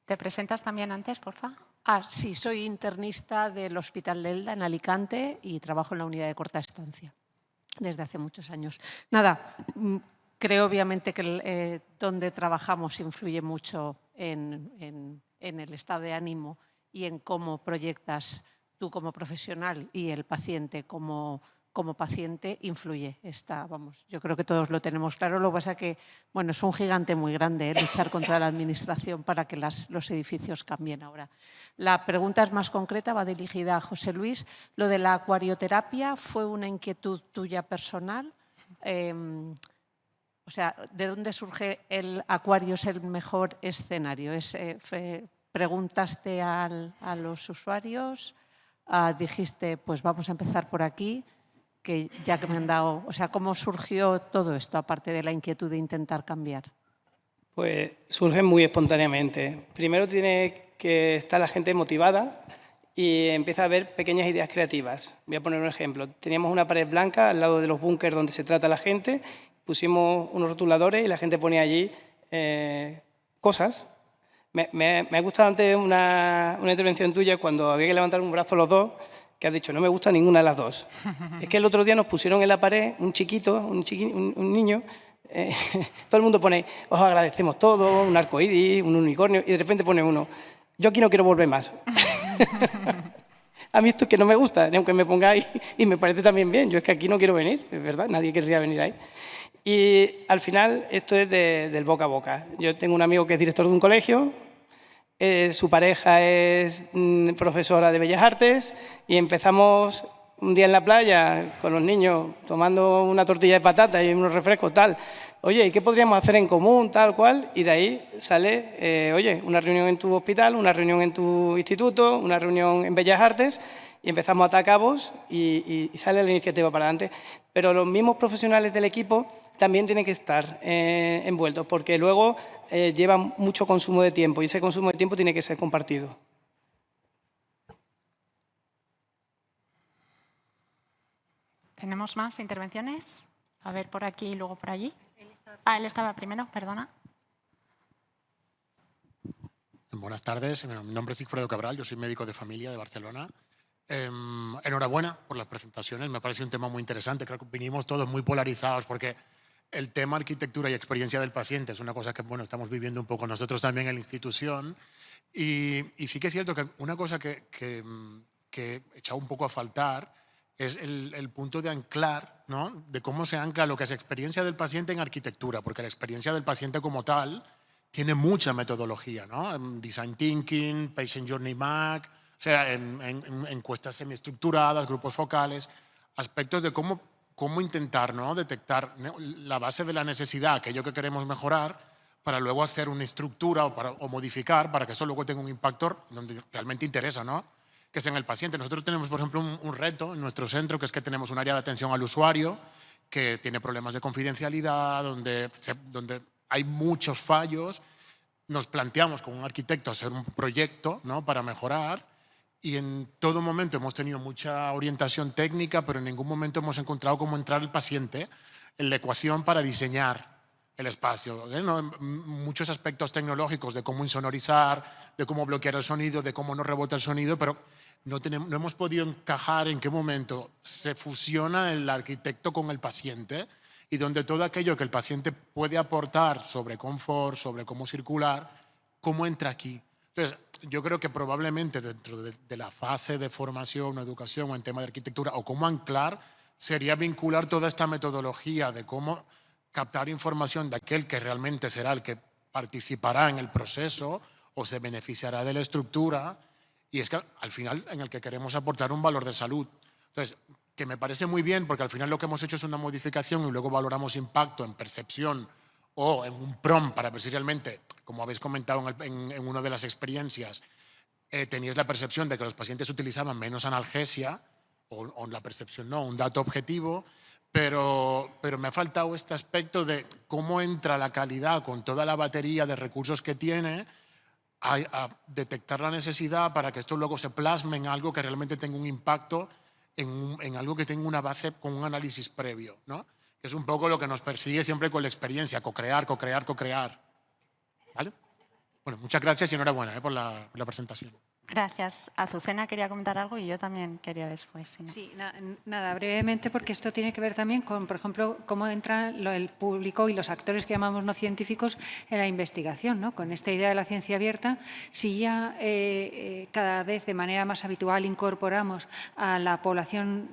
Speaker 1: ¿Te presentas también antes, por favor?
Speaker 6: Sí, soy internista del Hospital de Elda en Alicante y trabajo en la unidad de corta estancia desde hace muchos años. Nada, creo obviamente que donde trabajamos influye mucho en el estado de ánimo y en cómo proyectas tú como profesional y el paciente como paciente influye. Yo creo que todos lo tenemos claro. Lo que pasa es que es un gigante muy grande luchar contra la administración para que los edificios cambien ahora. La pregunta es más concreta, va dirigida a José Luis. Lo de la acuarioterapia fue una inquietud tuya personal. O sea, ¿de dónde surge el acuario es el mejor escenario? ¿Preguntaste a los usuarios? Dijiste, pues vamos a empezar por aquí. Que ya que me han dado, o sea, ¿cómo surgió todo esto, aparte de la inquietud de intentar cambiar?
Speaker 3: Pues surge muy espontáneamente. Primero tiene que estar la gente motivada y empieza a haber pequeñas ideas creativas. Voy a poner un ejemplo. Teníamos una pared blanca al lado de los búnkers donde se trata la gente, pusimos unos rotuladores y la gente ponía allí cosas. Me ha gustado antes una intervención tuya cuando había que levantar un brazo los dos, que has dicho, no me gusta ninguna de las dos. Es que el otro día nos pusieron en la pared un chiquito, un niño, todo el mundo pone, os agradecemos todo, un arcoíris, un unicornio, y de repente pone uno, yo aquí no quiero volver más. A mí esto es que no me gusta, ni aunque me pongáis, y me parece también bien, yo es que aquí no quiero venir, es verdad, nadie querría venir ahí. Y al final esto es del boca a boca. Yo tengo un amigo que es director de un colegio, su pareja es profesora de Bellas Artes y empezamos un día en la playa con los niños tomando una tortilla de patata y unos refrescos, tal. Oye, ¿y qué podríamos hacer en común, tal cual? Y de ahí sale, oye, una reunión en tu hospital, una reunión en tu instituto, una reunión en Bellas Artes y empezamos a atar cabos y sale la iniciativa para adelante. Pero los mismos profesionales del equipo también tienen que estar envueltos, porque luego llevan mucho consumo de tiempo y ese consumo de tiempo tiene que ser compartido.
Speaker 1: ¿Tenemos más intervenciones? A ver, por aquí y luego por allí. Él estaba primero, perdona.
Speaker 7: Buenas tardes, mi nombre es Sigfredo Cabral, yo soy médico de familia de Barcelona. Enhorabuena por las presentaciones, me parece un tema muy interesante. Creo que vinimos todos muy polarizados porque el tema arquitectura y experiencia del paciente es una cosa que estamos viviendo un poco nosotros también en la institución. Y sí que es cierto que una cosa que he echado un poco a faltar es el punto de anclar, ¿no? De cómo se ancla lo que es experiencia del paciente en arquitectura, porque la experiencia del paciente como tal tiene mucha metodología, ¿no? Design Thinking, Patient Journey Map, o sea, en encuestas semiestructuradas, grupos focales, aspectos de cómo intentar, ¿no? Detectar la base de la necesidad, aquello que queremos mejorar, para luego hacer una estructura o modificar para que eso luego tenga un impacto donde realmente interesa, ¿no? Que es en el paciente. Nosotros tenemos, por ejemplo, un reto en nuestro centro, que es que tenemos un área de atención al usuario que tiene problemas de confidencialidad, donde hay muchos fallos. Nos planteamos con un arquitecto hacer un proyecto, ¿no? Para mejorar y en todo momento hemos tenido mucha orientación técnica, pero en ningún momento hemos encontrado cómo entrar el paciente en la ecuación para diseñar el espacio, ¿no? Muchos aspectos tecnológicos de cómo insonorizar, de cómo bloquear el sonido, de cómo no rebota el sonido, pero no hemos podido encajar en qué momento se fusiona el arquitecto con el paciente y donde todo aquello que el paciente puede aportar sobre confort, sobre cómo circular, cómo entra aquí. Entonces, yo creo que probablemente dentro de la fase de formación o educación o en tema de arquitectura o cómo anclar, sería vincular toda esta metodología de cómo captar información de aquel que realmente será el que participará en el proceso o se beneficiará de la estructura y es que al final en el que queremos aportar un valor de salud. Entonces, que me parece muy bien, porque al final lo que hemos hecho es una modificación y luego valoramos impacto en percepción o en un prompt para ver si realmente, como habéis comentado en una de las experiencias, teníais la percepción de que los pacientes utilizaban menos analgesia, o la percepción no, un dato objetivo, pero me ha faltado este aspecto de cómo entra la calidad con toda la batería de recursos que tiene a detectar la necesidad para que esto luego se plasme en algo que realmente tenga un impacto, en algo que tenga una base con un análisis previo, ¿no? Que es un poco lo que nos persigue siempre con la experiencia, co-crear, co-crear, co-crear. ¿Vale? Bueno, muchas gracias y enhorabuena por la presentación.
Speaker 1: Gracias. Azucena quería comentar algo y yo también quería después. Si no.
Speaker 2: Sí, nada, brevemente, porque esto tiene que ver también con, por ejemplo, cómo entra el público y los actores que llamamos no científicos en la investigación, ¿no? Con esta idea de la ciencia abierta, si ya cada vez de manera más habitual incorporamos a la población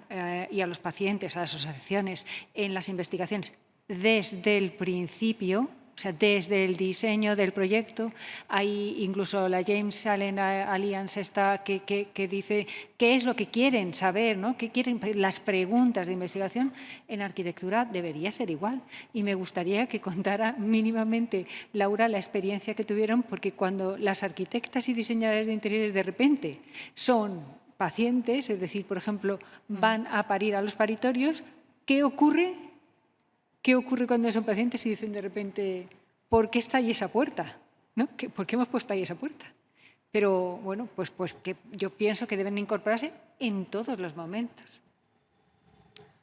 Speaker 2: y a los pacientes, a las asociaciones en las investigaciones desde el principio, o sea, desde el diseño del proyecto, hay incluso la James Allen Alliance que dice qué es lo que quieren saber, ¿no? ¿Qué quieren? Las preguntas de investigación en arquitectura debería ser igual. Y me gustaría que contara mínimamente, Laura, la experiencia que tuvieron, porque cuando las arquitectas y diseñadoras de interiores de repente son pacientes, es decir, por ejemplo, van a parir a los paritorios, ¿qué ocurre? ¿Qué ocurre cuando son pacientes y dicen de repente, ¿por qué está ahí esa puerta? ¿No? ¿Por qué hemos puesto ahí esa puerta? Pero bueno, pues que yo pienso que deben incorporarse en todos los momentos.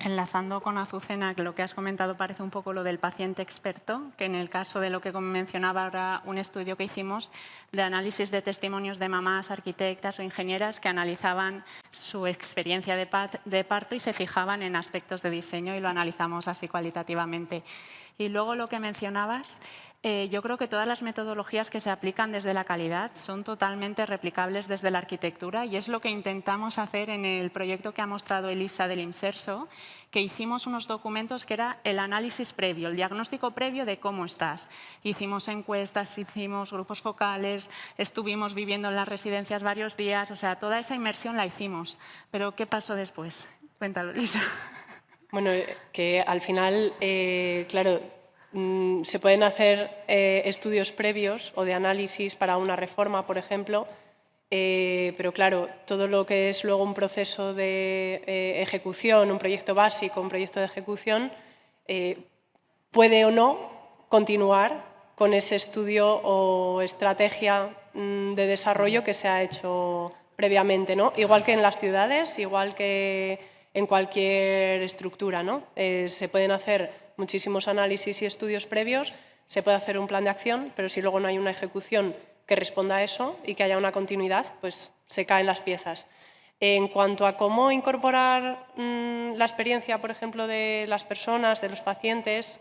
Speaker 1: Enlazando con Azucena, que lo que has comentado parece un poco lo del paciente experto, que en el caso de lo que mencionaba ahora un estudio que hicimos de análisis de testimonios de mamás, arquitectas o ingenieras que analizaban su experiencia de parto y se fijaban en aspectos de diseño y lo analizamos así cualitativamente. Y luego lo que mencionabas, yo creo que todas las metodologías que se aplican desde la calidad son totalmente replicables desde la arquitectura y es lo que intentamos hacer en el proyecto que ha mostrado Elisa del Inserso, que hicimos unos documentos que era el análisis previo, el diagnóstico previo de cómo estás. Hicimos encuestas, hicimos grupos focales, estuvimos viviendo en las residencias varios días, o sea, toda esa inmersión la hicimos. Pero ¿qué pasó después? Cuéntalo, Elisa.
Speaker 4: Bueno, que al final, claro, se pueden hacer estudios previos o de análisis para una reforma, por ejemplo, pero claro, todo lo que es luego un proceso de ejecución, un proyecto básico, un proyecto de ejecución, puede o no continuar con ese estudio o estrategia de desarrollo que se ha hecho previamente, ¿no? Igual que en las ciudades, igual que en cualquier estructura, ¿no? Se pueden hacer muchísimos análisis y estudios previos, se puede hacer un plan de acción, pero si luego no hay una ejecución que responda a eso y que haya una continuidad, pues se caen las piezas. En cuanto a cómo incorporar la experiencia, por ejemplo, de las personas, de los pacientes,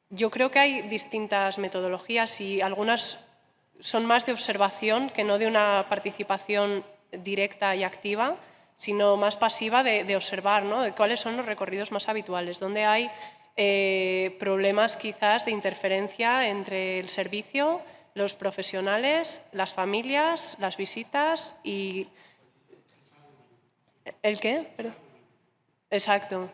Speaker 4: yo creo que hay distintas metodologías y algunas son más de observación que no de una participación directa y activa, sino más pasiva de observar, ¿no? De cuáles son los recorridos más habituales, dónde hay problemas quizás de interferencia entre el servicio, los profesionales, las familias, las visitas y... ¿El qué? Perdón. Exacto.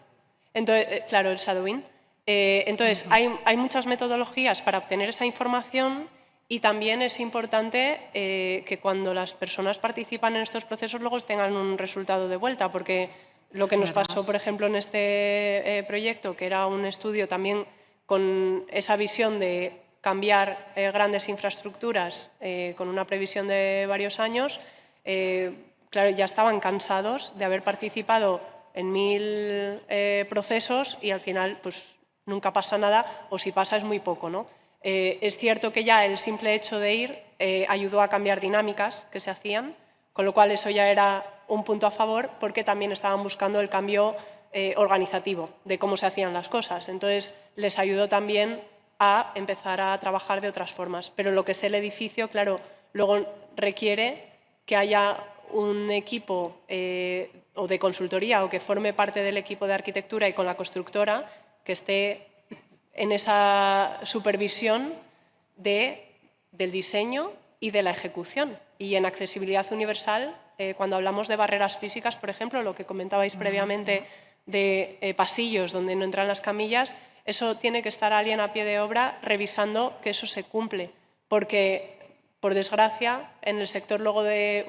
Speaker 4: Entonces, claro, el shadowing. Entonces, hay muchas metodologías para obtener esa información y también es importante que cuando las personas participan en estos procesos luego tengan un resultado de vuelta, porque lo que nos pasó, por ejemplo, en este proyecto, que era un estudio también con esa visión de cambiar grandes infraestructuras con una previsión de varios años, claro, ya estaban cansados de haber participado en 1000 procesos y al final pues nunca pasa nada o si pasa es muy poco, ¿no? Es cierto que ya el simple hecho de ir ayudó a cambiar dinámicas que se hacían, con lo cual eso ya era un punto a favor porque también estaban buscando el cambio organizativo de cómo se hacían las cosas. Entonces, les ayudó también a empezar a trabajar de otras formas. Pero lo que es el edificio, claro, luego requiere que haya un equipo o de consultoría o que forme parte del equipo de arquitectura y con la constructora que esté en esa supervisión del diseño y de la ejecución. Y en accesibilidad universal cuando hablamos de barreras físicas, por ejemplo, lo que comentabais previamente de pasillos donde no entran las camillas, eso tiene que estar alguien a pie de obra revisando que eso se cumple, porque, por desgracia, en el sector luego de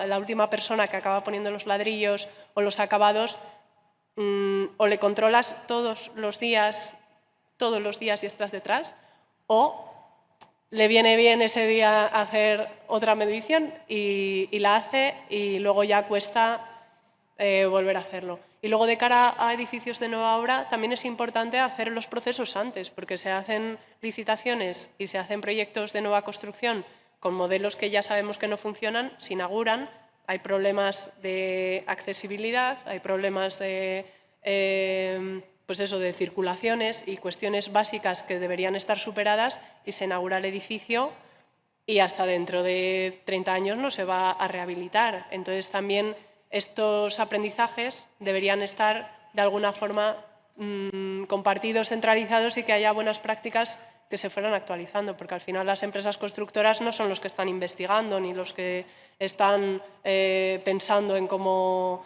Speaker 4: la última persona que acaba poniendo los ladrillos o los acabados, o le controlas todos los días y estás detrás, o le viene bien ese día hacer otra medición y la hace y luego ya cuesta volver a hacerlo. Y luego de cara a edificios de nueva obra también es importante hacer los procesos antes, porque se hacen licitaciones y se hacen proyectos de nueva construcción con modelos que ya sabemos que no funcionan, se inauguran, hay problemas de accesibilidad, hay problemas de, pues eso, de circulaciones y cuestiones básicas que deberían estar superadas y se inaugura el edificio y hasta dentro de 30 años no se va a rehabilitar. Entonces también estos aprendizajes deberían estar de alguna forma compartidos, centralizados y que haya buenas prácticas que se fueran actualizando, porque al final las empresas constructoras no son los que están investigando ni los que están pensando en cómo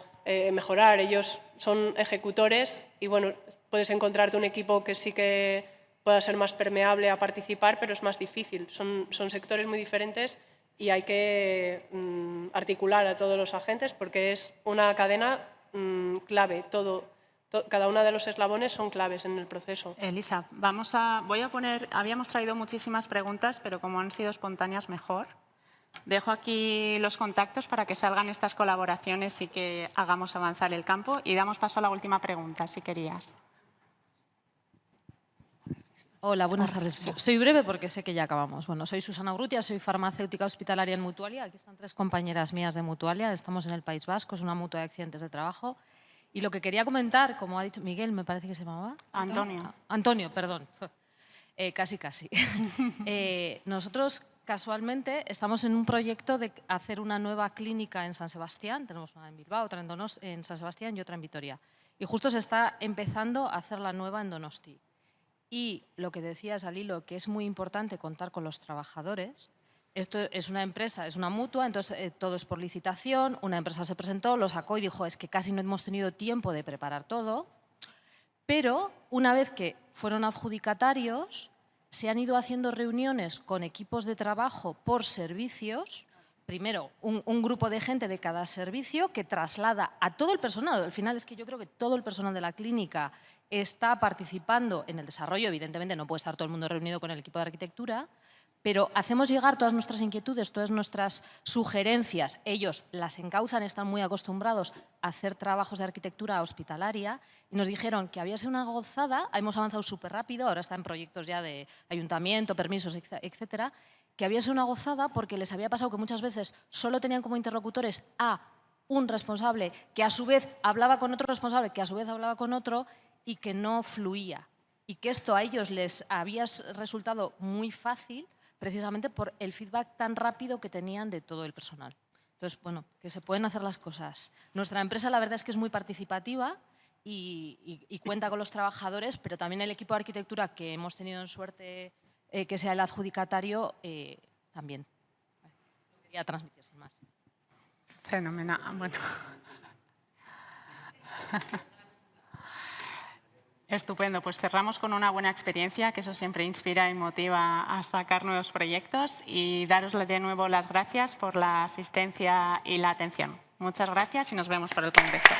Speaker 4: mejorar, ellos son ejecutores y bueno, puedes encontrarte un equipo que sí que pueda ser más permeable a participar, pero es más difícil, son sectores muy diferentes y hay que articular a todos los agentes porque es una cadena clave, cada uno de los eslabones son claves en el proceso.
Speaker 1: Elisa, habíamos traído muchísimas preguntas, pero como han sido espontáneas, mejor. Dejo aquí los contactos para que salgan estas colaboraciones y que hagamos avanzar el campo. Y damos paso a la última pregunta, si querías.
Speaker 8: Hola, buenas tardes. Soy breve porque sé que ya acabamos. Bueno, soy Susana Urrutia, soy farmacéutica hospitalaria en Mutualia. Aquí están 3 compañeras mías de Mutualia. Estamos en el País Vasco, es una mutua de accidentes de trabajo. Y lo que quería comentar, como ha dicho Miguel, me parece que se llamaba. Antonio, perdón. Casi. Nosotros, casualmente, estamos en un proyecto de hacer una nueva clínica en San Sebastián. Tenemos una en Bilbao, otra en San Sebastián y otra en Vitoria. Y justo se está empezando a hacer la nueva en Donosti. Y lo que decías al hilo, que es muy importante contar con los trabajadores. Esto es una empresa, es una mutua, entonces todo es por licitación. Una empresa se presentó, lo sacó y dijo, es que casi no hemos tenido tiempo de preparar todo. Pero una vez que fueron adjudicatarios, se han ido haciendo reuniones con equipos de trabajo por servicios. Primero, un grupo de gente de cada servicio que traslada a todo el personal. Al final es que yo creo que todo el personal de la clínica está participando en el desarrollo. Evidentemente no puede estar todo el mundo reunido con el equipo de arquitectura, pero hacemos llegar todas nuestras inquietudes, todas nuestras sugerencias. Ellos las encauzan, están muy acostumbrados a hacer trabajos de arquitectura hospitalaria y nos dijeron que había sido una gozada, hemos avanzado súper rápido, ahora está en proyectos ya de ayuntamiento, permisos, etcétera, que había sido una gozada porque les había pasado que muchas veces solo tenían como interlocutores a un responsable que a su vez hablaba con otro responsable, que a su vez hablaba con otro y que no fluía. Y que esto a ellos les había resultado muy fácil precisamente por el feedback tan rápido que tenían de todo el personal. Entonces, bueno, que se pueden hacer las cosas. Nuestra empresa la verdad es que es muy participativa y cuenta con los trabajadores, pero también el equipo de arquitectura que hemos tenido en suerte que sea el adjudicatario también. Lo quería transmitir sin más.
Speaker 1: Fenomenal. Bueno. Estupendo, pues cerramos con una buena experiencia, que eso siempre inspira y motiva a sacar nuevos proyectos y daros de nuevo las gracias por la asistencia y la atención. Muchas gracias y nos vemos por el Congreso.